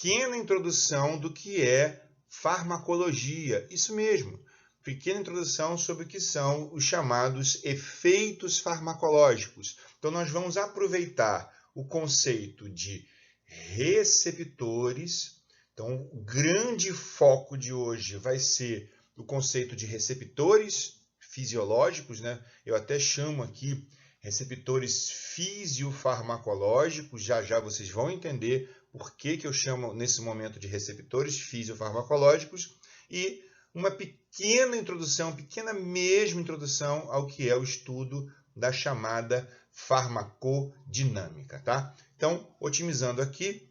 pequena introdução do que é farmacologia. Isso mesmo, pequena introdução sobre o que são os chamados efeitos farmacológicos. Então, nós vamos aproveitar o conceito de receptores. Então, o grande foco de hoje vai ser o conceito de receptores fisiológicos, né? Eu até chamo aqui receptores fisiofarmacológicos. Já já vocês vão entender por que eu chamo nesse momento de receptores fisiofarmacológicos. E uma pequena introdução, pequena mesmo introdução ao que é o estudo da chamada farmacodinâmica, tá? Então, otimizando aqui,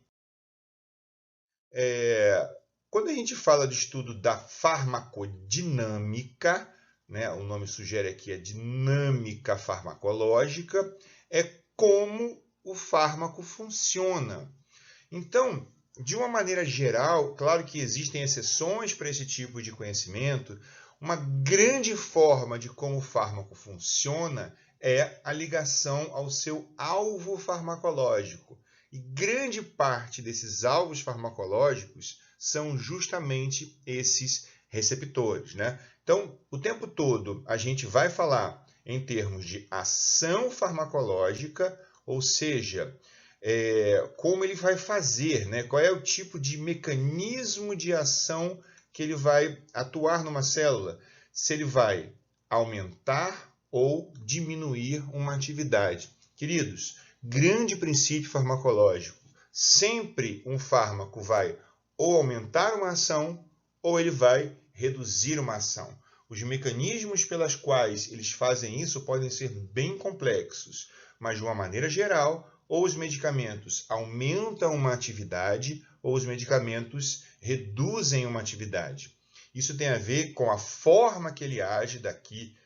quando a gente fala do estudo da farmacodinâmica, né, o nome sugere aqui a dinâmica farmacológica, é como o fármaco funciona. Então, de uma maneira geral, claro que existem exceções para esse tipo de conhecimento, uma grande forma de como o fármaco funciona é a ligação ao seu alvo farmacológico. E grande parte desses alvos farmacológicos são justamente esses receptores, né? Então, o tempo todo a gente vai falar em termos de ação farmacológica, ou seja, como ele vai fazer, né? Qual é o tipo de mecanismo de ação que ele vai atuar numa célula, se ele vai aumentar ou diminuir uma atividade. Queridos, grande princípio farmacológico, sempre um fármaco vai ou aumentar uma ação ou ele vai reduzir uma ação. Os mecanismos pelas quais eles fazem isso podem ser bem complexos, mas de uma maneira geral, ou os medicamentos aumentam uma atividade ou os medicamentos reduzem uma atividade. Isso tem a ver com a forma que ele age. Daqui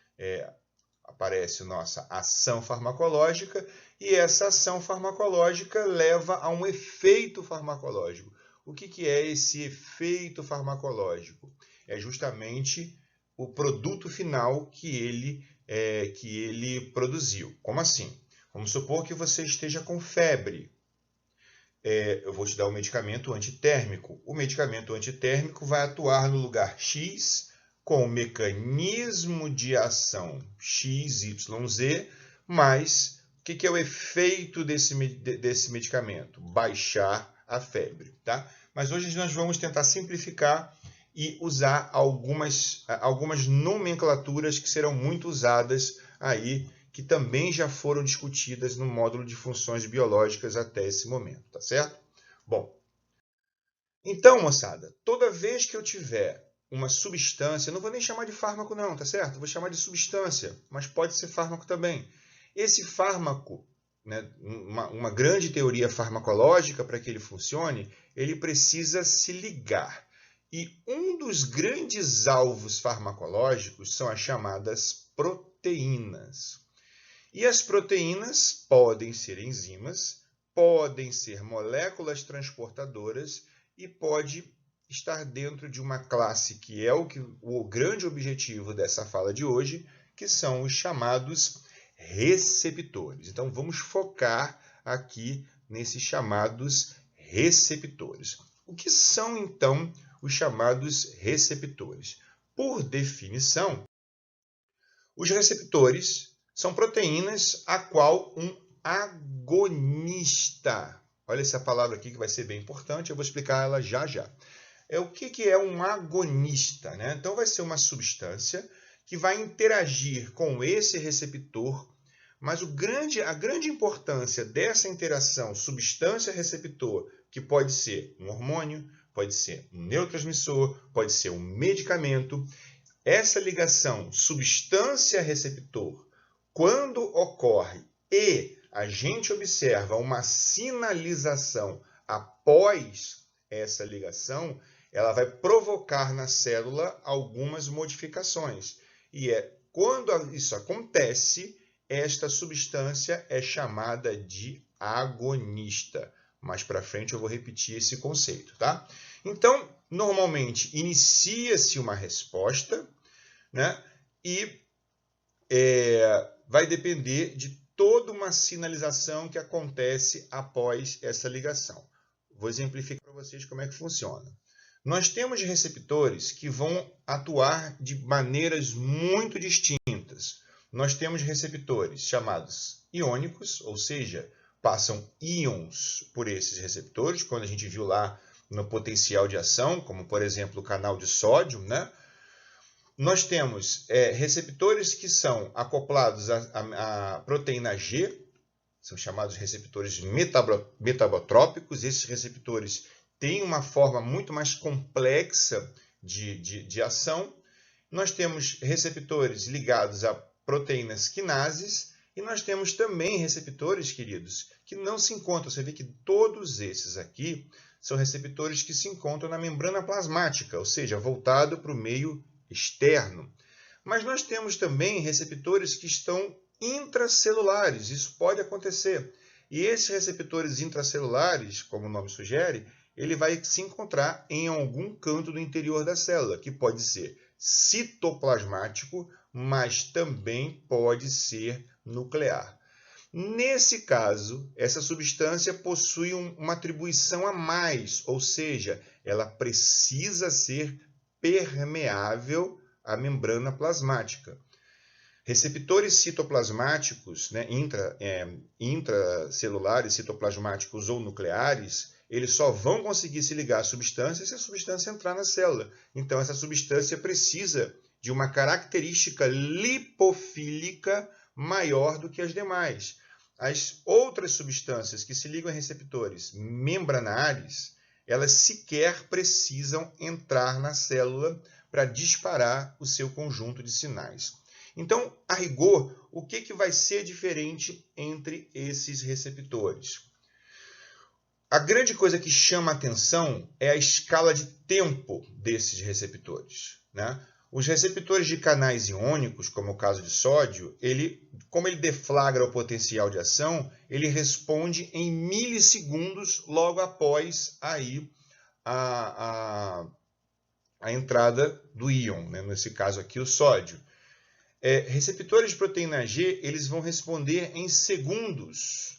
aparece a nossa ação farmacológica, e essa ação farmacológica leva a um efeito farmacológico. O que é esse efeito farmacológico? É justamente o produto final que ele produziu. Como assim? Vamos supor que você esteja com febre. Eu vou te dar um medicamento antitérmico. O medicamento antitérmico vai atuar no lugar X com o mecanismo de ação XYZ, mas o que é o efeito desse medicamento? Baixar a febre, tá? Mas hoje nós vamos tentar simplificar e usar algumas nomenclaturas que serão muito usadas aí, que também já foram discutidas no módulo de funções biológicas até esse momento, tá certo? Bom, então, moçada, toda vez que eu tiver uma substância, não vou nem chamar de fármaco não, tá certo? Vou chamar de substância, mas pode ser fármaco também. Esse fármaco, né, uma grande teoria farmacológica para que ele funcione, ele precisa se ligar. E um dos grandes alvos farmacológicos são as chamadas proteínas. E as proteínas podem ser enzimas, podem ser moléculas transportadoras e pode estar dentro de uma classe que é o grande objetivo dessa fala de hoje, que são os chamados receptores. Então, vamos focar aqui nesses chamados receptores. O que são, então, os chamados receptores? Por definição, os receptores são proteínas a qual um agonista. Olha essa palavra aqui que vai ser bem importante, eu vou explicar ela já já. O que é um agonista, né? Então, vai ser uma substância que vai interagir com esse receptor, mas a grande importância dessa interação substância-receptor, que pode ser um hormônio, pode ser um neurotransmissor, pode ser um medicamento, essa ligação substância-receptor, quando ocorre e a gente observa uma sinalização após essa ligação, ela vai provocar na célula algumas modificações. E quando isso acontece, esta substância é chamada de agonista. Mais para frente eu vou repetir esse conceito, tá? Então, normalmente, inicia-se uma resposta, né? E vai depender de toda uma sinalização que acontece após essa ligação. Vou exemplificar para vocês como é que funciona. Nós temos receptores que vão atuar de maneiras muito distintas. Nós temos receptores chamados iônicos, ou seja, passam íons por esses receptores, quando a gente viu lá no potencial de ação, como por exemplo o canal de sódio, né? Nós temos receptores que são acoplados à proteína G, são chamados receptores metabotrópicos. Esses receptores têm uma forma muito mais complexa de ação. Nós temos receptores ligados a proteínas quinases e nós temos também receptores, queridos, que não se encontram. Você vê que todos esses aqui são receptores que se encontram na membrana plasmática, ou seja, voltado para o meio externo. Mas nós temos também receptores que estão intracelulares, isso pode acontecer. E esses receptores intracelulares, como o nome sugere, ele vai se encontrar em algum canto do interior da célula, que pode ser citoplasmático, mas também pode ser nuclear. Nesse caso, essa substância possui uma atribuição a mais, ou seja, ela precisa ser permeável à membrana plasmática. Receptores citoplasmáticos, né, intracelulares, citoplasmáticos ou nucleares, eles só vão conseguir se ligar à substância se a substância entrar na célula. Então, essa substância precisa de uma característica lipofílica maior do que as demais. As outras substâncias que se ligam a receptores membranares, elas sequer precisam entrar na célula para disparar o seu conjunto de sinais. Então, a rigor, o que vai ser diferente entre esses receptores? A grande coisa que chama a atenção é a escala de tempo desses receptores, né? Os receptores de canais iônicos, como o caso de sódio, como ele deflagra o potencial de ação, ele responde em milissegundos logo após aí a entrada do íon, né? Nesse caso aqui o sódio. Receptores de proteína G, eles vão responder em segundos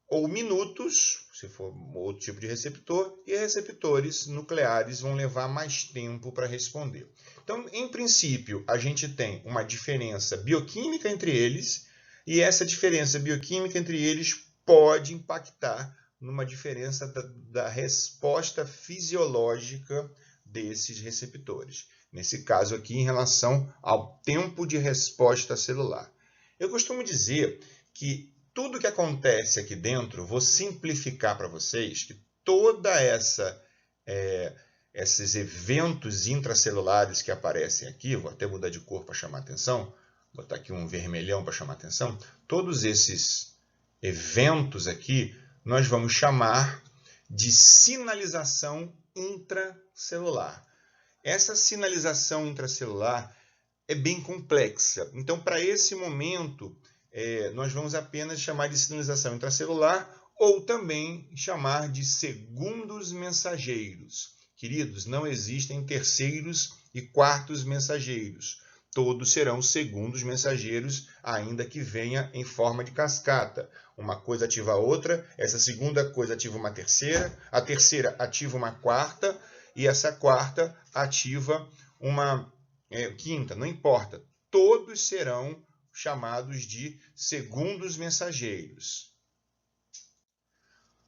ou minutos, se for outro tipo de receptor, e receptores nucleares vão levar mais tempo para responder. Então, em princípio, a gente tem uma diferença bioquímica entre eles, e essa diferença bioquímica entre eles pode impactar numa diferença da resposta fisiológica desses receptores. Nesse caso aqui, em relação ao tempo de resposta celular. Eu costumo dizer que tudo que acontece aqui dentro, vou simplificar para vocês, que toda esses eventos intracelulares que aparecem aqui, vou até mudar de cor para chamar a atenção, vou botar aqui um vermelhão para chamar a atenção, todos esses eventos aqui, nós vamos chamar de sinalização intracelular. Essa sinalização intracelular é bem complexa. Então, para esse momento, nós vamos apenas chamar de sinalização intracelular ou também chamar de segundos mensageiros. Queridos, não existem terceiros e quartos mensageiros. Todos serão segundos mensageiros, ainda que venha em forma de cascata. Uma coisa ativa a outra, essa segunda coisa ativa uma terceira, a terceira ativa uma quarta, e essa quarta ativa uma quinta, não importa. Todos serão chamados de segundos mensageiros.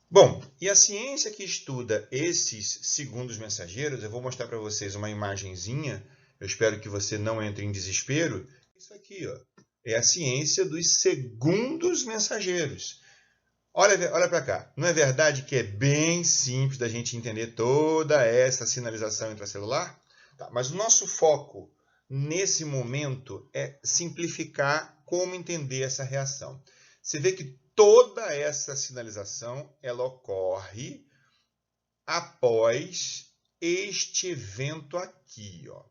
Bom, e a ciência que estuda esses segundos mensageiros, eu vou mostrar para vocês uma imagenzinha, eu espero que você não entre em desespero. Isso aqui, ó, é a ciência dos segundos mensageiros. Olha para cá, não é verdade que é bem simples da gente entender toda essa sinalização intracelular? Tá, mas o nosso foco nesse momento é simplificar como entender essa reação. Você vê que toda essa sinalização ela ocorre após este evento aqui, ó.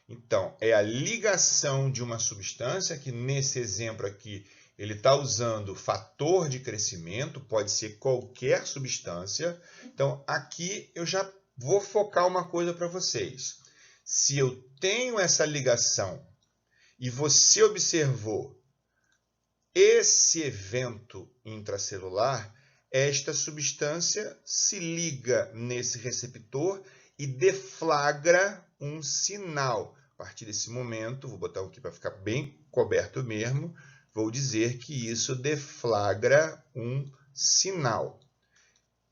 Então, é a ligação de uma substância, que nesse exemplo aqui ele está usando fator de crescimento, pode ser qualquer substância. Então, aqui eu já vou focar uma coisa para vocês. Se eu tenho essa ligação e você observou esse evento intracelular, esta substância se liga nesse receptor e deflagra um sinal. A partir desse momento, vou botar aqui para ficar bem coberto mesmo, vou dizer que isso deflagra um sinal.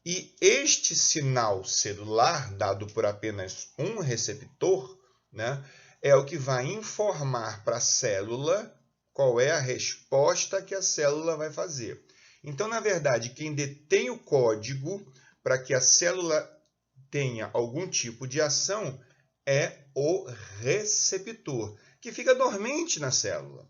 E este sinal celular, dado por apenas um receptor, né, é o que vai informar para a célula qual é a resposta que a célula vai fazer. Então, na verdade, quem detém o código para que a célula tenha algum tipo de ação é o receptor, que fica dormente na célula.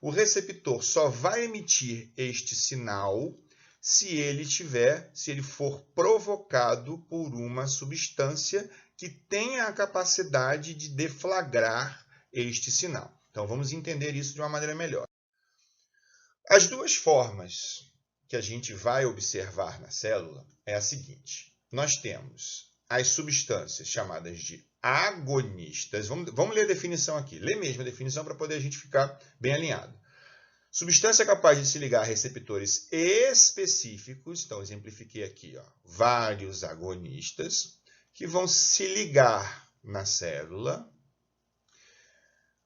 O receptor só vai emitir este sinal se ele for provocado por uma substância que tenha a capacidade de deflagrar este sinal. Então, vamos entender isso de uma maneira melhor. As duas formas que a gente vai observar na célula é a seguinte. Nós temos as substâncias chamadas de agonistas. Vamos ler a definição aqui. Lê mesmo a definição para poder a gente ficar bem alinhado. Substância capaz de se ligar a receptores específicos, então exemplifiquei aqui, vários agonistas, que vão se ligar na célula,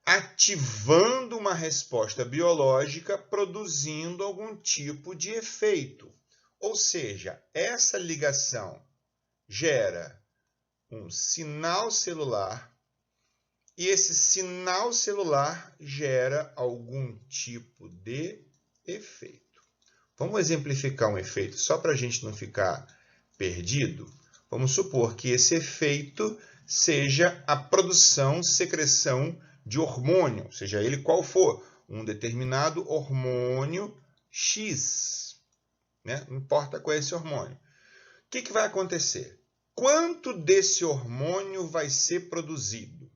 ativando uma resposta biológica, produzindo algum tipo de efeito. Ou seja, essa ligação gera um sinal celular e esse sinal celular gera algum tipo de efeito. Vamos exemplificar um efeito só para a gente não ficar perdido? Vamos supor que esse efeito seja a produção, secreção de hormônio, seja ele qual for, um determinado hormônio X, né? Não importa qual é esse hormônio. O que vai acontecer? Quanto desse hormônio vai ser produzido?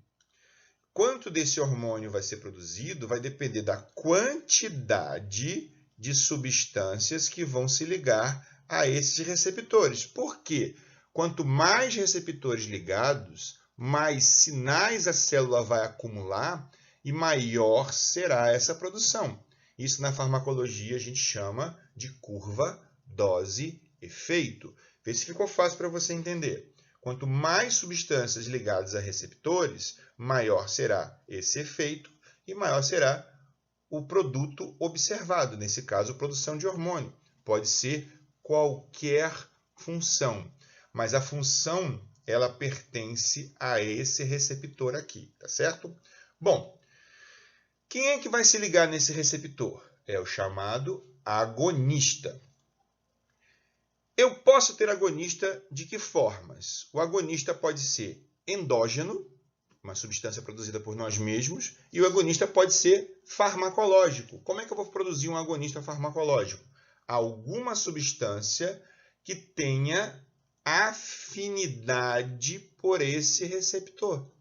Quanto desse hormônio vai ser produzido vai depender da quantidade de substâncias que vão se ligar a esses receptores. Por quê? Quanto mais receptores ligados, mais sinais a célula vai acumular e maior será essa produção. Isso na farmacologia a gente chama de curva dose-efeito. Vê se ficou fácil para você entender. Quanto mais substâncias ligadas a receptores, maior será esse efeito e maior será o produto observado, nesse caso, a produção de hormônio. Pode ser qualquer função, mas a função ela pertence a esse receptor aqui, tá certo? Bom, quem é que vai se ligar nesse receptor? É o chamado agonista. Eu posso ter agonista de que formas? O agonista pode ser endógeno, uma substância produzida por nós mesmos, e o agonista pode ser farmacológico. Como é que eu vou produzir um agonista farmacológico? Alguma substância que tenha afinidade por esse receptor.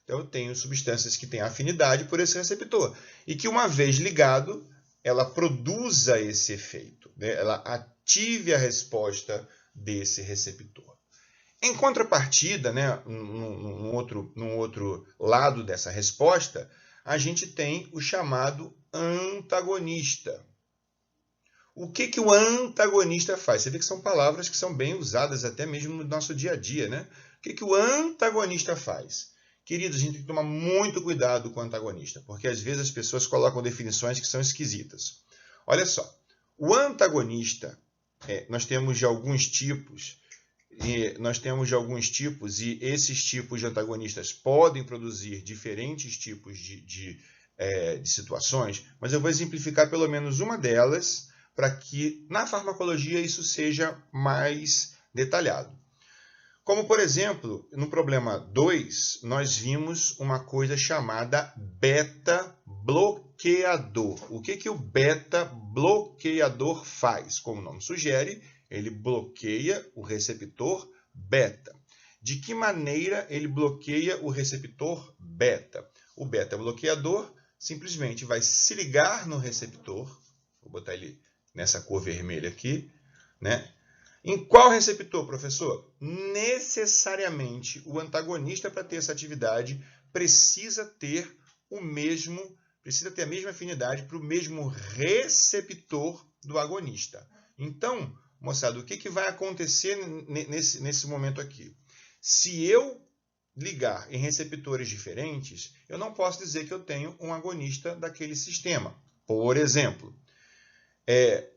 Então, eu tenho substâncias que têm afinidade por esse receptor e que, uma vez ligado, ela produza esse efeito, né? Ela ative a resposta desse receptor. Em contrapartida, né, num outro lado dessa resposta, a gente tem o chamado antagonista. O que o antagonista faz? Você vê que são palavras que são bem usadas até mesmo no nosso dia a dia, né? O que o antagonista faz? Queridos, a gente tem que tomar muito cuidado com o antagonista, porque às vezes as pessoas colocam definições que são esquisitas. Olha só, o antagonista, nós temos de alguns tipos, e esses tipos de antagonistas podem produzir diferentes tipos de situações, mas eu vou exemplificar pelo menos uma delas para que na farmacologia isso seja mais detalhado. Como, por exemplo, no problema 2, nós vimos uma coisa chamada beta-bloqueador. O que o beta-bloqueador faz? Como o nome sugere, ele bloqueia o receptor beta. De que maneira ele bloqueia o receptor beta? O beta-bloqueador simplesmente vai se ligar no receptor, vou botar ele nessa cor vermelha aqui, né? Em qual receptor, professor? Necessariamente, o antagonista, para ter essa atividade, precisa ter a mesma afinidade para o mesmo receptor do agonista. Então, moçada, o que vai acontecer nesse momento aqui? Se eu ligar em receptores diferentes, eu não posso dizer que eu tenho um agonista daquele sistema. Por exemplo,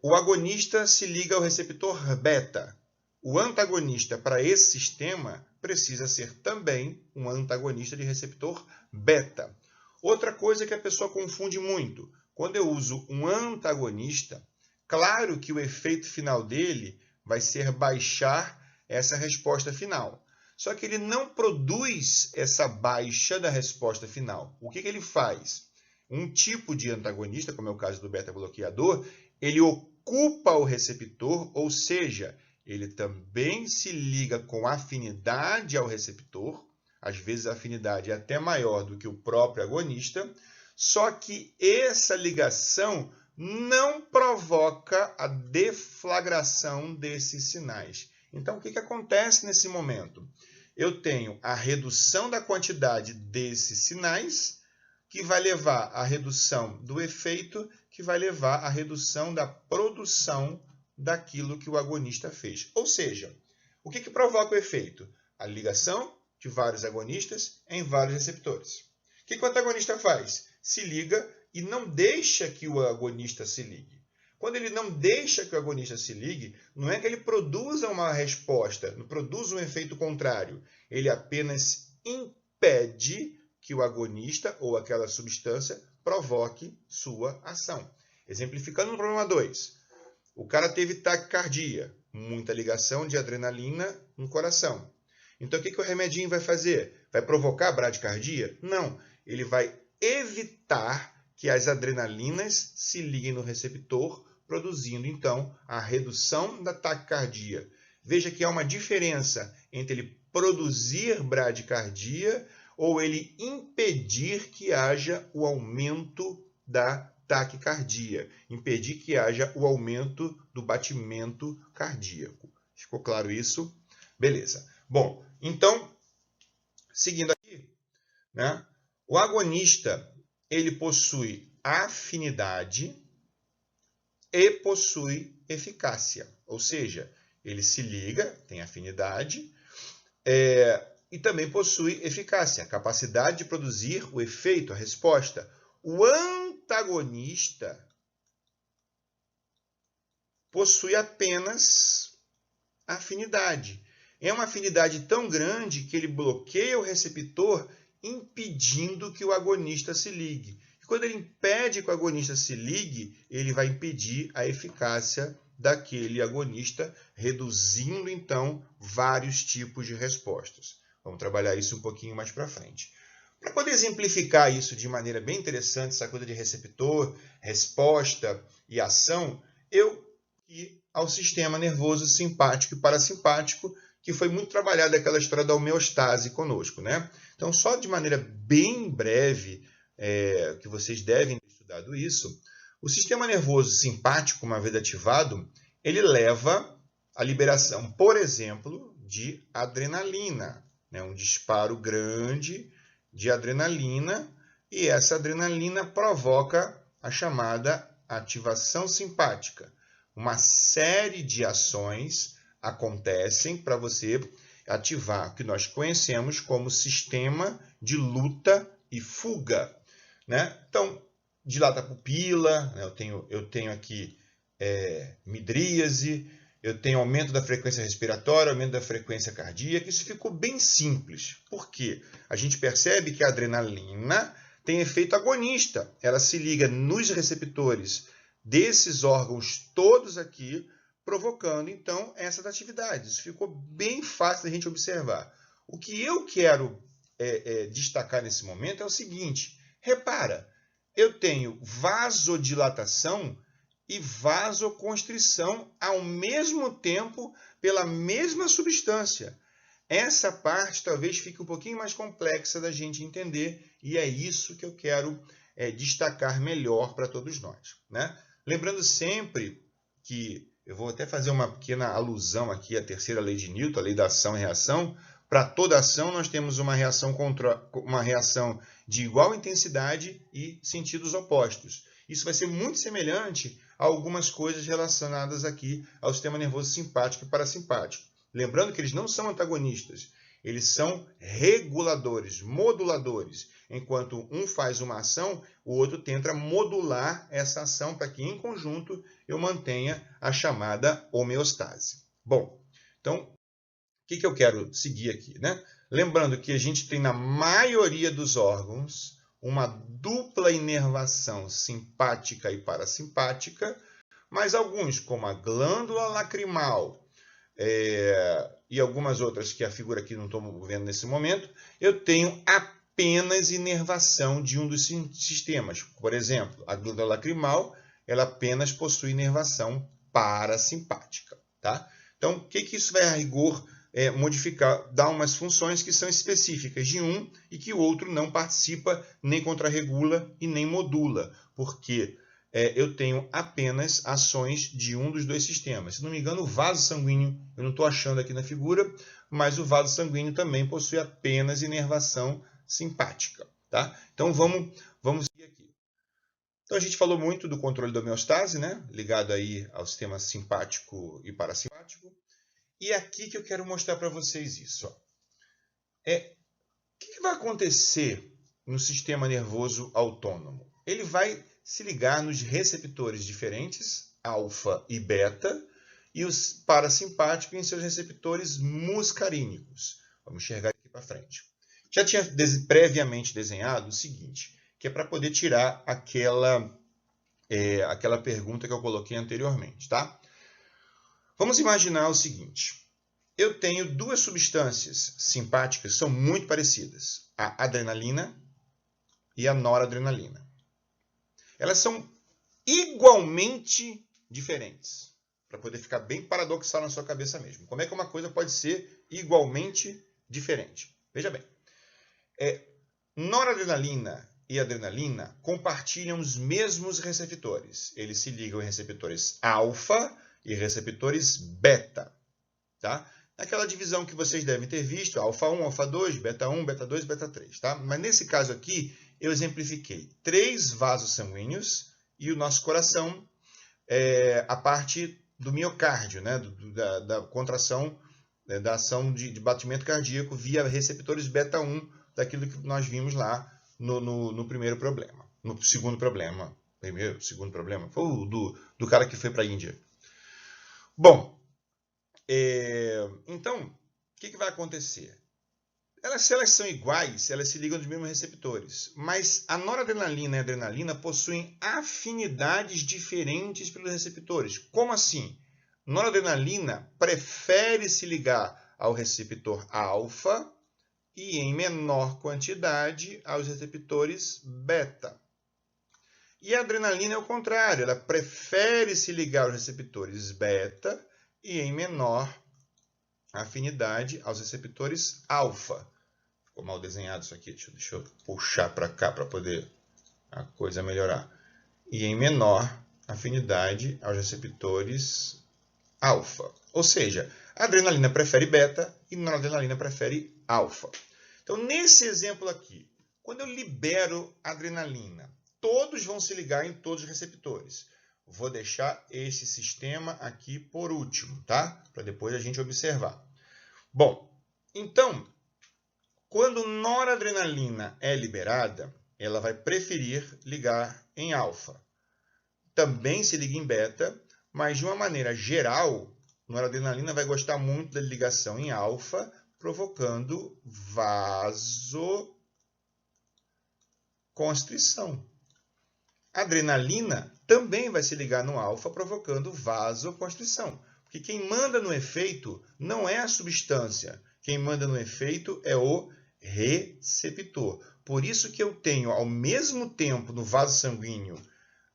o agonista se liga ao receptor beta. O antagonista para esse sistema precisa ser também um antagonista de receptor beta. Outra coisa que a pessoa confunde muito, quando eu uso um antagonista, claro que o efeito final dele vai ser baixar essa resposta final. Só que ele não produz essa baixa da resposta final. O que ele faz? Um tipo de antagonista, como é o caso do beta-bloqueador, ele ocupa o receptor, ou seja, ele também se liga com afinidade ao receptor, às vezes a afinidade é até maior do que o próprio agonista, só que essa ligação não provoca a deflagração desses sinais. Então, o que acontece nesse momento? Eu tenho a redução da quantidade desses sinais, que vai levar à redução do efeito, que vai levar à redução da produção daquilo que o agonista fez. Ou seja, o que provoca o efeito? A ligação de vários agonistas em vários receptores. O que o antagonista faz? Se liga e não deixa que o agonista se ligue. Quando ele não deixa que o agonista se ligue, não é que ele produza uma resposta, não produza um efeito contrário. Ele apenas impede que o agonista ou aquela substância provoque sua ação. Exemplificando no problema 2. O cara teve taquicardia, muita ligação de adrenalina no coração. Então, o que o remedinho vai fazer? Vai provocar bradicardia? Não. Ele vai evitar que as adrenalinas se liguem no receptor, produzindo, então, a redução da taquicardia. Veja que há uma diferença entre ele produzir bradicardia ou ele impedir que haja o aumento da taquicardia, impedir que haja o aumento do batimento cardíaco. Ficou claro isso? Beleza. Bom, então, seguindo aqui, né, o agonista ele possui afinidade e possui eficácia, ou seja, ele se liga, tem afinidade, e também possui eficácia, a capacidade de produzir o efeito, a resposta. O antagonista possui apenas afinidade. É uma afinidade tão grande que ele bloqueia o receptor, impedindo que o agonista se ligue. E quando ele impede que o agonista se ligue, ele vai impedir a eficácia daquele agonista, reduzindo, então, vários tipos de respostas. Vamos trabalhar isso um pouquinho mais para frente. Para poder exemplificar isso de maneira bem interessante, essa coisa de receptor, resposta e ação, eu ir ao sistema nervoso simpático e parasimpático, que foi muito trabalhada aquela história da homeostase conosco, né? Então, só de maneira bem breve, que vocês devem ter estudado isso, o sistema nervoso simpático, uma vez ativado, ele leva à liberação, por exemplo, de adrenalina, né? Um disparo grande de adrenalina, e essa adrenalina provoca a chamada ativação simpática. Uma série de ações acontecem para você ativar o que nós conhecemos como sistema de luta e fuga, né? Então, dilata a pupila, né? Eu tenho aqui midríase, eu tenho aumento da frequência respiratória, aumento da frequência cardíaca. Isso ficou bem simples. Por quê? A gente percebe que a adrenalina tem efeito agonista. Ela se liga nos receptores desses órgãos todos aqui, provocando, então, essas atividades. Isso ficou bem fácil da gente observar. O que eu quero destacar nesse momento é o seguinte. Repara, eu tenho vasodilatação e vasoconstrição ao mesmo tempo pela mesma substância. Essa parte talvez fique um pouquinho mais complexa da gente entender e é isso que eu quero destacar melhor para todos nós, né? Lembrando sempre que eu vou até fazer uma pequena alusão aqui à terceira lei de Newton, a lei da ação e reação. Para toda ação nós temos uma reação de igual intensidade e sentidos opostos. Isso vai ser muito semelhante algumas coisas relacionadas aqui ao sistema nervoso simpático e parasimpático. Lembrando que eles não são antagonistas, eles são reguladores, moduladores. Enquanto um faz uma ação, o outro tenta modular essa ação para que, em conjunto, eu mantenha a chamada homeostase. Bom, então, o que eu quero seguir aqui, né? Lembrando que a gente tem, na maioria dos órgãos, uma dupla inervação simpática e parasimpática, mas alguns, como a glândula lacrimal, e algumas outras que a figura aqui não estou vendo nesse momento, eu tenho apenas inervação de um dos sistemas. Por exemplo, a glândula lacrimal, ela apenas possui inervação parasimpática. Tá? Então, o que isso vai a rigor modificar? Dar umas funções que são específicas de um e que o outro não participa, nem contrarregula e nem modula, porque eu tenho apenas ações de um dos dois sistemas. Se não me engano, o vaso sanguíneo, eu não estou achando aqui na figura, mas o vaso sanguíneo também possui apenas inervação simpática. Tá? Então, vamos seguir aqui. Então, a gente falou muito do controle da homeostase, né? Ligado aí ao sistema simpático e parasimpático. E é aqui que eu quero mostrar para vocês isso. Ó. O que vai acontecer no sistema nervoso autônomo? Ele vai se ligar nos receptores diferentes, alfa e beta, e os parasimpáticos em seus receptores muscarínicos. Vamos enxergar aqui para frente. Já tinha previamente desenhado o seguinte, que é para poder tirar aquela pergunta que eu coloquei anteriormente. Tá? Vamos imaginar o seguinte. Eu tenho duas substâncias simpáticas que são muito parecidas, a adrenalina e a noradrenalina. Elas são igualmente diferentes, para poder ficar bem paradoxal na sua cabeça mesmo. Como é que uma coisa pode ser igualmente diferente? Veja bem, noradrenalina e adrenalina compartilham os mesmos receptores. Eles se ligam em receptores alfa e receptores beta. Tá? Naquela divisão que vocês devem ter visto, alfa 1, alfa 2, beta 1, beta 2, beta 3. Tá? Mas nesse caso aqui, eu exemplifiquei 3 vasos sanguíneos e o nosso coração, a parte do miocárdio, né? da contração, da ação de batimento cardíaco via receptores beta 1, daquilo que nós vimos lá no primeiro problema. No segundo problema. Segundo problema? Foi o do cara que foi para a Índia. Bom, então, o que vai acontecer? Se elas são iguais, elas se ligam nos mesmos receptores. Mas a noradrenalina e a adrenalina possuem afinidades diferentes pelos receptores. Como assim? Noradrenalina prefere se ligar ao receptor alfa e, em menor quantidade, aos receptores beta. E a adrenalina é o contrário. Ela prefere se ligar aos receptores beta e, em menor afinidade, aos receptores alfa. Ficou mal desenhado isso aqui. Deixa eu puxar para cá para poder a coisa melhorar. E em menor afinidade aos receptores alfa. Ou seja, a adrenalina prefere beta e a noradrenalina prefere alfa. Então, nesse exemplo aqui, quando eu libero a adrenalina, todos vão se ligar em todos os receptores. Vou deixar esse sistema aqui por último, tá? Para depois a gente observar. Bom, então, quando noradrenalina é liberada, ela vai preferir ligar em alfa. Também se liga em beta, mas de uma maneira geral, noradrenalina vai gostar muito da ligação em alfa, provocando vasoconstrição. A adrenalina também vai se ligar no alfa, provocando vasoconstrição. Porque quem manda no efeito não é a substância. Quem manda no efeito é o receptor. Por isso que eu tenho, ao mesmo tempo, no vaso sanguíneo,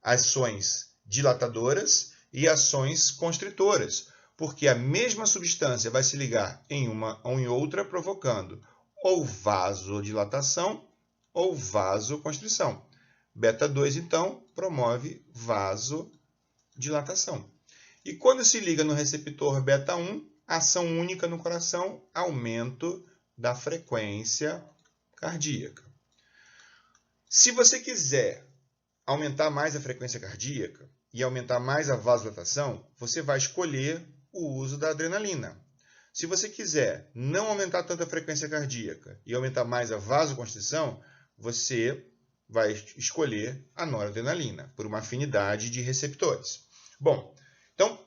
ações dilatadoras e ações constritoras. Porque a mesma substância vai se ligar em uma ou em outra, provocando ou vasodilatação ou vasoconstrição. Beta 2, então, promove vasodilatação. E quando se liga no receptor beta 1, ação única no coração, aumento da frequência cardíaca. Se você quiser aumentar mais a frequência cardíaca, e aumentar mais a vasodilatação, você vai escolher o uso da adrenalina. Se você quiser não aumentar tanto a frequência cardíaca e aumentar mais a vasoconstrição, você vai escolher a noradrenalina, por uma afinidade de receptores. Bom, então,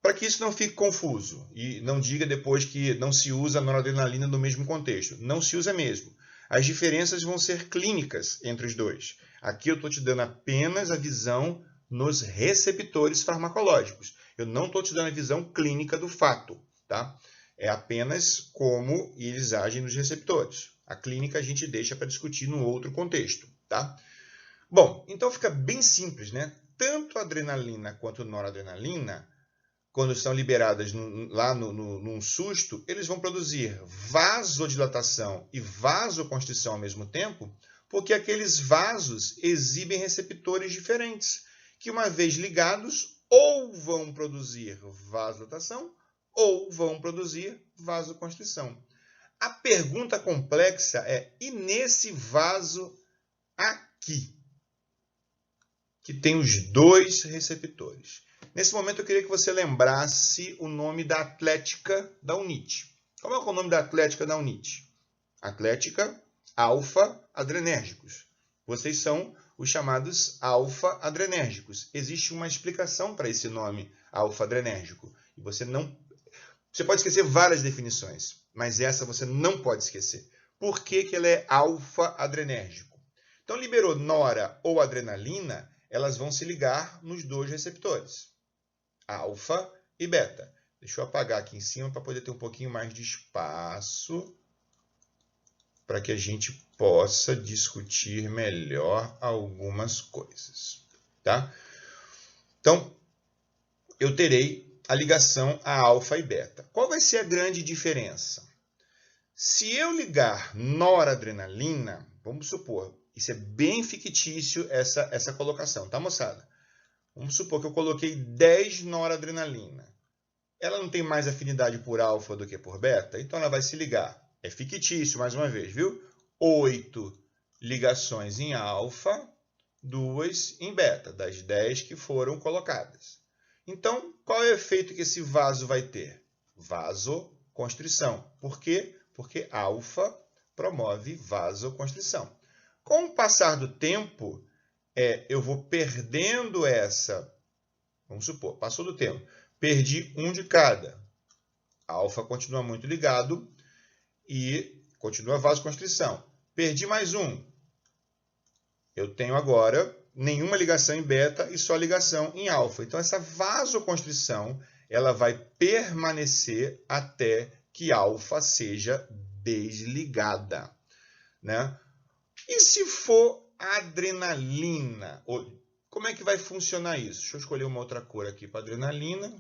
para que isso não fique confuso e não diga depois que não se usa a noradrenalina no mesmo contexto, não se usa mesmo. As diferenças vão ser clínicas entre os dois. Aqui eu estou te dando apenas a visão nos receptores farmacológicos. Eu não estou te dando a visão clínica do fato, tá? É apenas como eles agem nos receptores. A clínica a gente deixa para discutir num outro contexto, tá? Bom, então fica bem simples, né? Tanto a adrenalina quanto a noradrenalina, quando são liberadas lá num susto, eles vão produzir vasodilatação e vasoconstrição ao mesmo tempo, porque aqueles vasos exibem receptores diferentes, que uma vez ligados, ou vão produzir vasodilatação, ou vão produzir vasoconstrição. A pergunta complexa é, e nesse vaso aqui, que tem os dois receptores? Nesse momento eu queria que você lembrasse o nome da atlética da UNIT. Qual é o nome da atlética da UNIT? Atlética alfa-adrenérgicos. Vocês são os chamados alfa-adrenérgicos. Existe uma explicação para esse nome alfa-adrenérgico. E você pode esquecer várias definições, mas essa você não pode esquecer. Por que ele é alfa-adrenérgico? Então, liberou nora ou adrenalina, elas vão se ligar nos dois receptores, alfa e beta. Deixa eu apagar aqui em cima para poder ter um pouquinho mais de espaço para que a gente possa discutir melhor algumas coisas, tá? Então, eu terei a ligação a alfa e beta. Qual vai ser a grande diferença? Se eu ligar noradrenalina, vamos supor, isso é bem fictício essa colocação, tá, moçada? Vamos supor que eu coloquei 10 noradrenalina. Ela não tem mais afinidade por alfa do que por beta, então ela vai se ligar. É fictício, mais uma vez, viu? 8 ligações em alfa, 2 em beta, das 10 que foram colocadas. Então, qual é o efeito que esse vaso vai ter? Vasoconstrição. Por quê? Porque alfa promove vasoconstrição. Com o passar do tempo, eu vou perdendo essa. Vamos supor, passou do tempo. Perdi um de cada. Alfa continua muito ligado e continua a vasoconstrição. Perdi mais um. Eu tenho agora nenhuma ligação em beta e só ligação em alfa. Então, essa vasoconstrição ela vai permanecer até que alfa seja desligada, né? E se for adrenalina? Como é que vai funcionar isso? Deixa eu escolher uma outra cor aqui para adrenalina.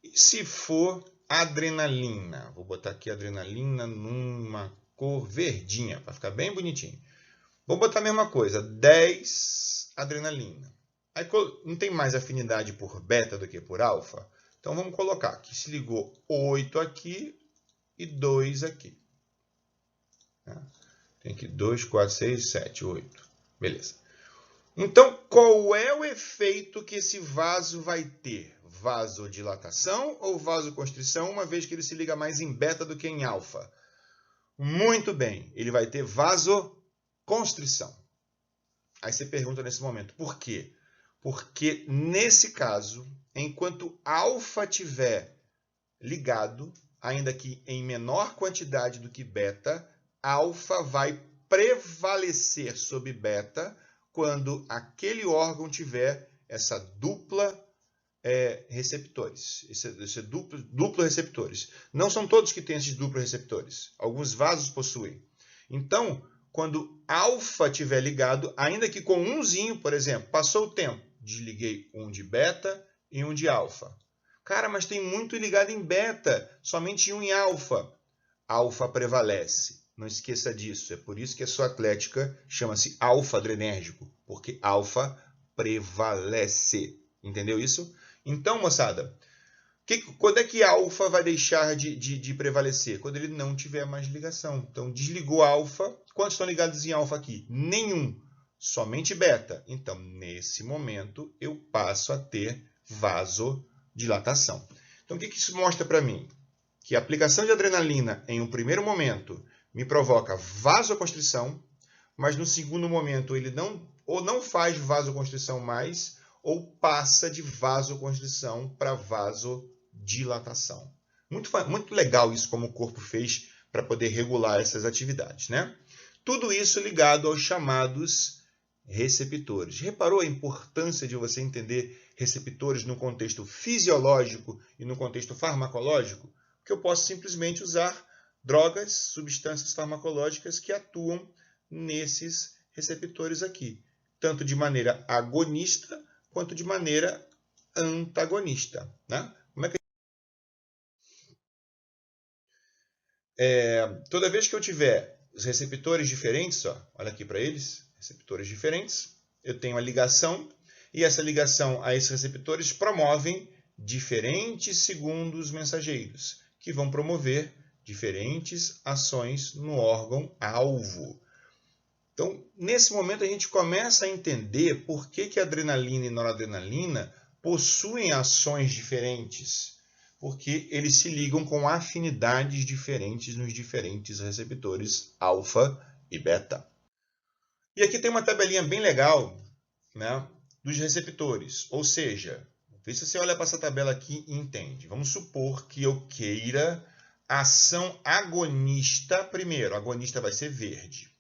E se for adrenalina? Vou botar aqui adrenalina numa cor verdinha, para ficar bem bonitinho. Vou botar a mesma coisa, 10 adrenalina. Aí não tem mais afinidade por beta do que por alfa? Então vamos colocar que se ligou 8 aqui e 2 aqui. Tem aqui 2, 4, 6, 7, 8. Beleza. Então, qual é o efeito que esse vaso vai ter? Vasodilatação ou vasoconstrição, uma vez que ele se liga mais em beta do que em alfa? Muito bem, ele vai ter vasoconstrição. Aí você pergunta nesse momento, por quê? Porque nesse caso, enquanto alfa estiver ligado, ainda que em menor quantidade do que beta, alfa vai prevalecer sobre beta quando aquele órgão tiver essa dupla receptores, esse duplo receptores. Não são todos que têm esses duplos receptores. Alguns vasos possuem. Então, quando alfa estiver ligado, ainda que com umzinho, por exemplo, passou o tempo, desliguei um de beta e um de alfa. Cara, mas tem muito ligado em beta, somente um em alfa. Alfa prevalece. Não esqueça disso. É por isso que a sua atlética chama-se alfa-adrenérgico, porque alfa prevalece. Entendeu isso? Então, moçada, quando é que alfa vai deixar de prevalecer? Quando ele não tiver mais ligação. Então, desligou alfa. Quantos estão ligados em alfa aqui? Nenhum. somente beta. Então, nesse momento, eu passo a ter vasodilatação. Então, o que isso mostra para mim? Que a aplicação de adrenalina, em um primeiro momento, me provoca vasoconstrição, mas no segundo momento ele não faz vasoconstrição mais, ou passa de vasoconstrição para vasodilatação. Muito legal isso como o corpo fez para poder regular essas atividades, né? Tudo isso ligado aos chamados receptores. Reparou a importância de você entender receptores no contexto fisiológico e no contexto farmacológico? Porque eu posso simplesmente usar drogas, substâncias farmacológicas que atuam nesses receptores aqui, tanto de maneira agonista quanto de maneira antagonista, né? Toda vez que eu tiver os receptores diferentes, ó, olha aqui para eles, receptores diferentes, eu tenho a ligação, e essa ligação a esses receptores promovem diferentes segundos mensageiros, que vão promover diferentes ações no órgão-alvo. Então, nesse momento, a gente começa a entender por que a adrenalina e noradrenalina possuem ações diferentes, porque eles se ligam com afinidades diferentes nos diferentes receptores alfa e beta. E aqui tem uma tabelinha bem legal, né, dos receptores, ou seja, vê se você olha para essa tabela aqui e entende. Vamos supor que eu queira ação agonista primeiro. Agonista vai ser verde,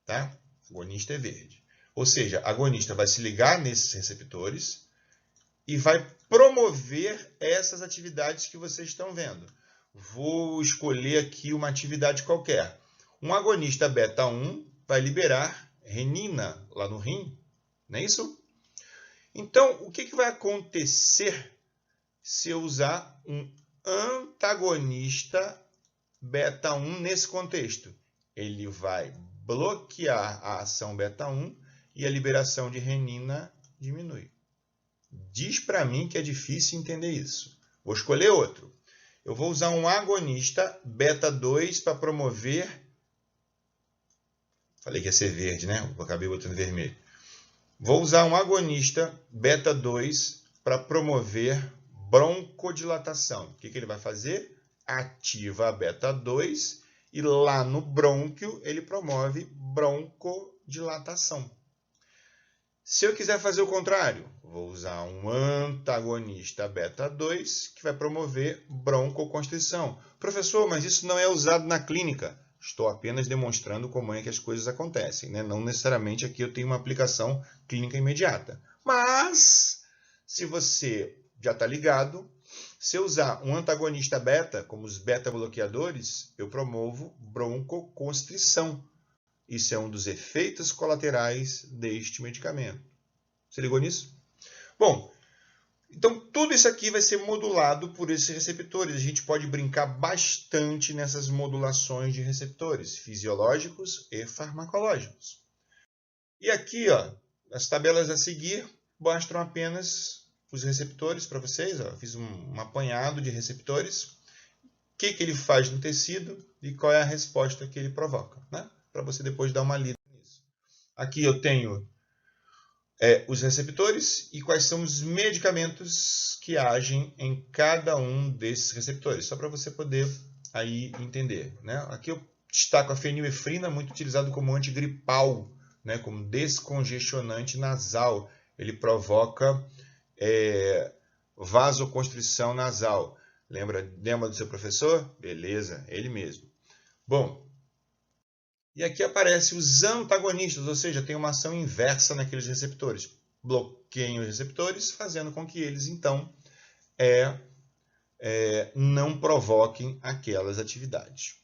tá? Agonista é verde. Ou seja, agonista vai se ligar nesses receptores e vai promover essas atividades que vocês estão vendo. Vou escolher aqui uma atividade qualquer. Um agonista beta 1 vai liberar renina lá no rim, não é isso? Então, o que vai acontecer se eu usar um antagonista beta 1 nesse contexto? Ele vai bloquear a ação beta 1 e a liberação de renina diminui. Diz para mim que é difícil entender isso. Vou escolher outro. Eu vou usar um agonista beta 2 para promover... Falei que ia ser verde, né? Eu acabei botando vermelho. Vou usar um agonista beta 2 para promover broncodilatação. O que ele vai fazer? Ativa a beta 2 e lá no brônquio ele promove broncodilatação. Se eu quiser fazer o contrário, vou usar um antagonista beta 2 que vai promover broncoconstrição. Professor, mas isso não é usado na clínica. Estou apenas demonstrando como é que as coisas acontecem, né? Não necessariamente aqui eu tenho uma aplicação clínica imediata. Mas, se você já está ligado, se eu usar um antagonista beta, como os beta-bloqueadores, eu promovo broncoconstrição. Isso é um dos efeitos colaterais deste medicamento. Você ligou nisso? Bom, então tudo isso aqui vai ser modulado por esses receptores. A gente pode brincar bastante nessas modulações de receptores fisiológicos e farmacológicos. E aqui, ó, as tabelas a seguir mostram apenas os receptores para vocês. Ó. Eu fiz um apanhado de receptores. O que ele faz no tecido e qual é a resposta que ele provoca, né? Para você depois dar uma lida nisso. Aqui eu tenho os receptores e quais são os medicamentos que agem em cada um desses receptores, só para você poder aí entender, né? Aqui eu destaco a fenilefrina, muito utilizado como antigripal, né? Como descongestionante nasal. Ele provoca vasoconstrição nasal. Lembra do seu professor? Beleza, ele mesmo. Bom, e aqui aparecem os antagonistas, ou seja, tem uma ação inversa naqueles receptores. Bloqueiam os receptores, fazendo com que eles, então, não provoquem aquelas atividades.